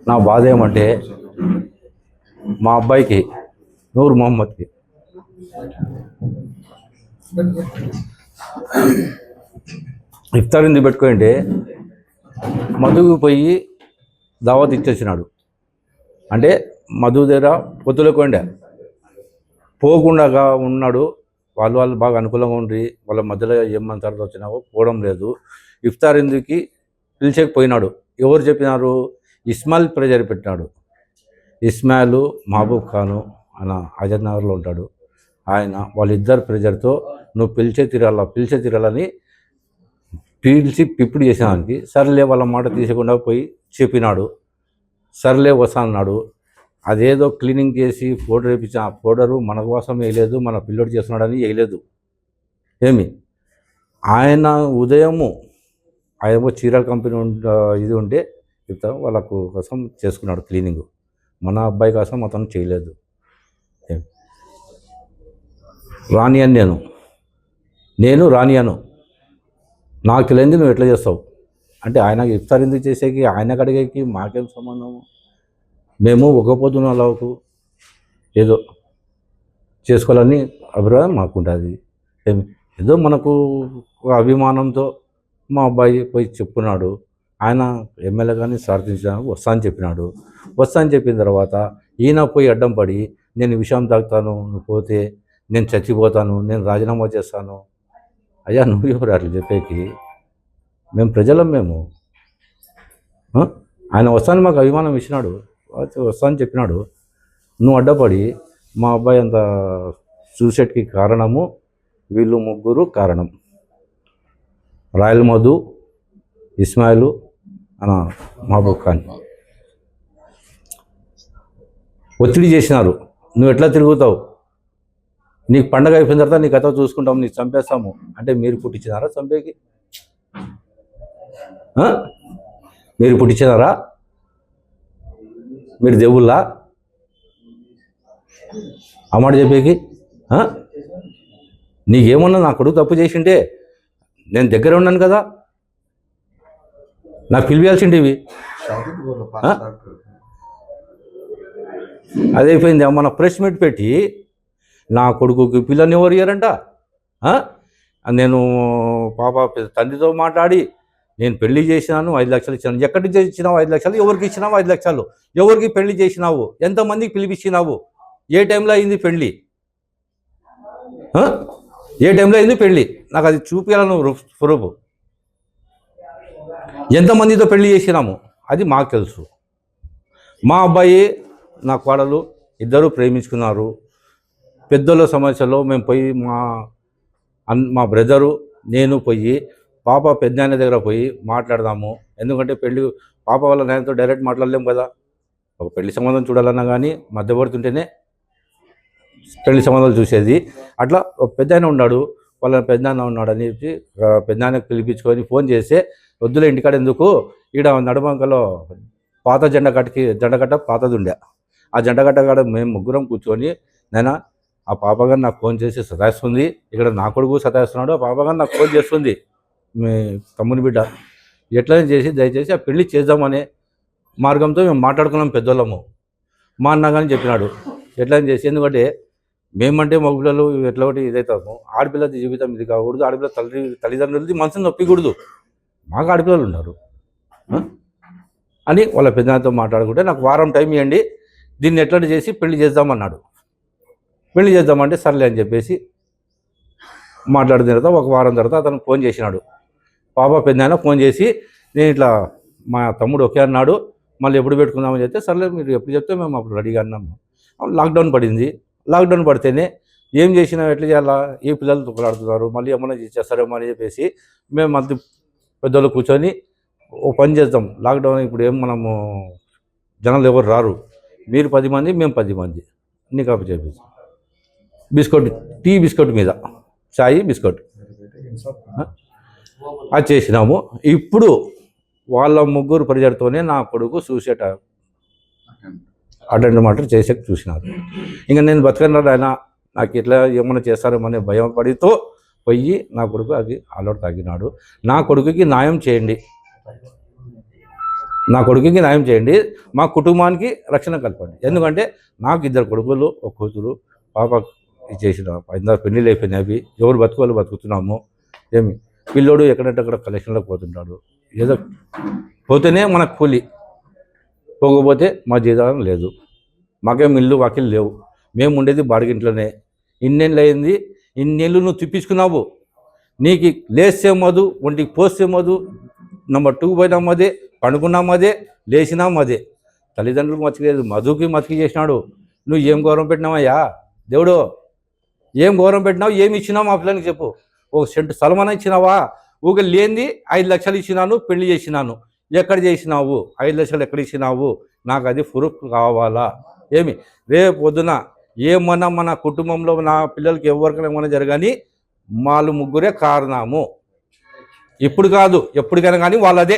నా బాధ ఏమంటే మా అబ్బాయికి నూర్ మొహమ్మద్కి ఇఫ్తార్ ఎందుకు పెట్టుకుంటే మధుకు పోయి దావత్ ఇచ్చేసినాడు. అంటే మధు దగ్గర పొత్తులేకుండే పోకుండా ఉన్నాడు. వాళ్ళు బాగా అనుకూలంగా ఉండి వాళ్ళ మధ్యలో ఏమంటారు వచ్చినావో పోవడం లేదు. ఇఫ్తార్ ఎందుకు పిలిచకపోయినాడు. ఎవరు చెప్పినారు? ఇస్మాయిల్ ప్రెజర్ పెట్టినాడు. ఇస్మాయిల్ మహబూబ్ ఖాను ఆయన ఆజాద్ నగర్లో ఉంటాడు. ఆయన వాళ్ళిద్దరు ప్రెజర్తో నువ్వు పిలిచే తీరాలని పిప్పుడు చేసేదానికి సర్లే వాళ్ళ మాట తీసకుండా పోయి చెప్పినాడు. సర్లే వస్తా అన్నాడు. అదేదో క్లీనింగ్ చేసి పౌడర్ వేయించి ఆ పౌడరు మన కోసం వేయలేదు, మన పిల్లోడు చేస్తున్నాడని వేయలేదు. ఏమి ఆయన ఉదయము ఆయనేమో చీరల కంపెనీ ఇది ఉంటే చెప్తాను వాళ్ళకు కోసం చేసుకున్నాడు క్లీనింగ్. మన అబ్బాయి కోసం అతను చేయలేదు. రాని అని నేను రాని అను నాకు తెలియంది నువ్వు ఎట్లా చేస్తావు అంటే ఆయన ఇఫ్తార్ ఎందుకు చేసేకి ఆయన అడిగేకి మాకేం సంబంధము? మేము ఒక పొద్దున అలాకు ఏదో చేసుకోవాలని అభిప్రాయం మాకుంటుంది. ఏదో మనకు అభిమానంతో మా అబ్బాయి పోయి చెప్పుకున్నాడు. ఆయన ఎమ్మెల్యే కానీ సార్థించడానికి వస్తా అని చెప్పినాడు. వస్తా అని చెప్పిన తర్వాత ఈయన పోయి అడ్డం పడి నేను విషయం తాగుతాను, నువ్వు పోతే నేను చచ్చిపోతాను, నేను రాజీనామా చేస్తాను. అయ్యా నువ్వు ఎవరు అట్లా చెప్పేకి? మేము ప్రజలం. మేము ఆయన వస్తాను మాకు అభిమానం ఇచ్చినాడు, వస్తా అని చెప్పినాడు. నువ్వు అడ్డపడి మా అబ్బాయి అంత సూసైడ్కి కారణము వీళ్ళు ముగ్గురు కారణం. రాయల్ మధు, ఇస్మాయిల్, మహబూబ్ ఖాన్ ఒత్తిడి చేసినారు. నువ్వు ఎట్లా తిరుగుతావు, నీకు పండగ అయిపోయిన తర్వాత నీ కథ చూసుకుంటాము, నీకు చంపేస్తాము అంటే మీరు పుట్టించినారా చంపేకి? మీరు పుట్టించినారా? మీరు దేవుళ్ళా అమ్మాట చెప్పేకి? నీకేమన్నా నా కొడుకు తప్పు చేసింటే నేను దగ్గర ఉన్నాను కదా, నాకు పిలిపియాల్సిండేవి. అదైపోయింది. మన ప్రెస్ మీట్ పెట్టి నా కొడుకుకి పిల్లని ఎవరు ఇయ్యారంట. నేను పాప తండ్రితో మాట్లాడి నేను పెళ్లి చేసినాను, 5 లక్షలు ఇచ్చినాను. ఎక్కడి నుంచి ఇచ్చినావు 5 లక్షలు? ఎవరికి ఇచ్చినావు 5 లక్షలు? ఎవరికి పెళ్లి చేసినావు? ఎంతమందికి పిలిపించినావు? ఏ టైంలో అయింది పెళ్ళి? ఏ టైంలో అయింది పెళ్ళి? నాకు అది చూపించాలను ప్రూఫ్. ఎంతమందితో పెళ్లి చేసినాము అది మాకు తెలుసు. మా అబ్బాయి నా కోడలు ఇద్దరు ప్రేమించుకున్నారు. పెద్దల సమస్యలో మేము పోయి మా బ్రదరు నేను పోయి పాప పెద్దాయన దగ్గర పోయి మాట్లాడదాము. ఎందుకంటే పెళ్ళి పాప వాళ్ళ నాయనతో డైరెక్ట్ మాట్లాడలేము కదా. ఒక పెళ్లి సంబంధం చూడాలన్నా కానీ మధ్యవర్తి ఉంటేనే పెళ్లి సంబంధాలు చూసేది. అట్లా ఒక పెద్దాయన ఉన్నాడు, వాళ్ళ పెద్దనాన్న ఉన్నాడని చెప్పి పెద్దనాన్నకి పిలిపించుకొని ఫోన్ చేస్తే వద్దులే ఇంటికాడ ఎందుకు, ఈడ నడుమంకలో పాత జెండకట్ట పాతది ఉండే, ఆ జెండకట్ట కాడ మేము ముగ్గురం కూర్చొని నైనా ఆ పాపగారు నాకు ఫోన్ చేసి సతాయిస్తుంది, ఇక్కడ నా కొడుకు సతాయిస్తున్నాడు, ఆ పాపగారు నాకు ఫోన్ చేస్తుంది, మీ తమ్ముని బిడ్డ ఎట్లనే చేసి దయచేసి ఆ పెళ్లి చేద్దామనే మార్గంతో మేము మాట్లాడుకున్నాం పెద్దోళ్ళము. మా అన్న కానీ చెప్పినాడు ఎట్లనే చేసి, ఎందుకంటే మేమంటే మగపిల్లలు ఎట్లా ఒకటి ఇదవుతాము, ఆడపిల్ల జీవితం ఇది కాకూడదు, ఆడపిల్ల తల్లిదండ్రులది మనసుని నొప్పికూడదు, మాకు ఆడపిల్లలు ఉన్నారు అని వాళ్ళ పెద్దతో మాట్లాడుకుంటే నాకు వారం టైం ఇవ్వండి, దీన్ని ఎట్లా చేసి పెళ్లి చేద్దామన్నాడు. పెళ్లి చేద్దామంటే సర్లే అని చెప్పేసి మాట్లాడిన తర్వాత ఒక వారం తర్వాత అతను ఫోన్ చేసినాడు. పాప పెద్దనాయన ఫోన్ చేసి నేను ఇట్లా మా తమ్ముడు ఒకే అన్నాడు, మళ్ళీ ఎప్పుడు పెట్టుకుందామని చెప్తే సర్లే మీరు ఎప్పుడు చెప్తే మేము అప్పుడు రెడీగా అన్నాము. లాక్డౌన్ పడింది. లాక్డౌన్ పడితేనే ఏం చేసినా ఎట్లా చేయాలా, ఏ పిల్లలు తుక్కలాడుతున్నారు, మళ్ళీ ఏమన్నా చేస్తారేమో అని చెప్పేసి మేము మధ్య పెద్దలు కూర్చొని ఓ పని చేద్దాం, లాక్డౌన్ ఇప్పుడు ఏం మనము జనాలు ఎవరు రారు, మీరు 10 మంది మేము 10 మంది నీకు అప్పు చేపించి బిస్కెట్ టీ బిస్కెట్ మీద చాయ్ బిస్కెట్ అది చేసినాము. ఇప్పుడు వాళ్ళ ముగ్గురు పరిచయతోనే నా కొడుకు సూసైడ్ అటెండ్ మాట చేసే చూసినారు. ఇంకా నేను బతకన్నాడు ఆయన, నాకు ఇట్లా ఏమైనా చేస్తారేమో భయపడితో పోయి నా కొడుకు అది అలవాటు తగ్గినాడు. నా కొడుకుకి న్యాయం చేయండి. నా కొడుకుకి న్యాయం చేయండి, మా కుటుంబానికి రక్షణ కలపండి. ఎందుకంటే నాకు 2 కొడుకులు, ఒక కూతురు, పాప చేసిన 5 పెళ్ళిళ్ళు అయిపోయినాయి. ఎవరు బతుకోవాలి బతుకుతున్నాము. ఏమి పిల్లోడు ఎక్కడంటే అక్కడ కలెక్షన్లోకి పోతుంటాడు. ఏదో పోతేనే మనకు కూలి, పోకపోతే మా జీతం లేదు. మాకేం ఇల్లు వాకిలు లేవు. మేము ఉండేది బాడిగింట్లోనే. ఇన్నేళ్ళు అయింది, ఇన్నేళ్ళు నువ్వు తిప్పించుకున్నావు. నీకు లేస్తే మధు, ఒంటికి పోస్తే మధు, నెంబర్ 2 పోయినాం అదే, పండుకున్నాం అదే, లేచినాం అదే. తల్లిదండ్రులకు మతికి మధుకి మతికి చేసినాడు. నువ్వు ఏం గౌరవం పెట్టినావయ్యా దేవుడు? ఏం గౌరవం పెట్టినావు? ఏమి ఇచ్చినావు మా పిల్లలకి చెప్పు. ఒక సెంటు స్థలమన్నా ఇచ్చినావా? ఊగ లేనిది 5 లక్షలు ఇచ్చినాను, పెళ్లి చేసినాను. ఎక్కడ చేసినావు? 5 లక్షలు ఎక్కడ ఇచ్చినావు? నాకు అది ప్రూఫ్ కావాలా? ఏమి రేపు పొద్దున ఏమన్నా మన కుటుంబంలో నా పిల్లలకి ఎవరికైనా ఏమన్నా జరగని వాళ్ళు ముగ్గురే కారణము. ఇప్పుడు కాదు, ఎప్పటికైనా కానీ వాళ్ళదే.